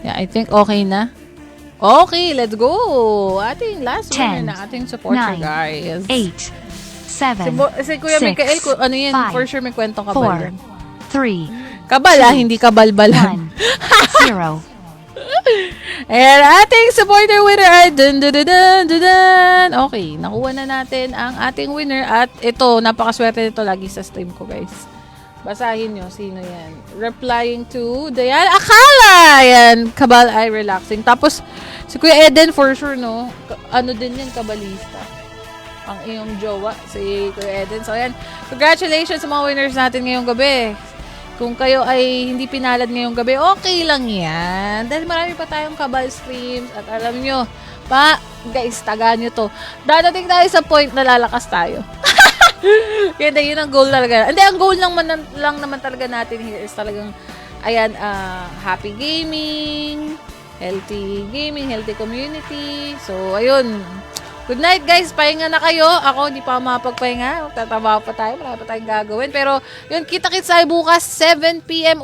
Yeah, I think okay na. Okay, let's go! Ating last winner 10, na ating supporter, 9, guys. 8, 7, Si Kuya 6, Mikael, ano yan, 5, for sure may kwentong kabal 4, yan. 3, Kabal hindi kabal-balan. 1, 0. And ating supporter winner ay dun dun dun dun dun dun. Okay, nakuha na natin ang ating winner at ito, napakaswerte nito lagi sa stream ko, guys. Basahin nyo, sino yan? Replying to Dayan Akala! Yan, kabal ay relaxing. Tapos, si Kuya Eden, for sure, no? Ano din yan, kabalista. Ang iyong jowa, si Kuya Eden. So, yan. Congratulations sa mga winners natin ngayong gabi. Kung kayo ay hindi pinalad ngayong gabi, okay lang yan. Dahil marami pa tayong kabal streams. At alam nyo, guys, tagaan nyo to. Dadating tayo sa point na lalakas tayo. Kaya yun ang goal talaga. Hindi, ang goal lang naman talaga natin here is talagang, ayan, happy gaming, healthy community. So, ayun. Good night, guys. Pahinga na kayo. Ako, hindi pa mapagpahinga. Magtataba pa tayo. Marami pa tayong gagawin. Pero, yun, kita-kits tayo bukas, 7 p.m.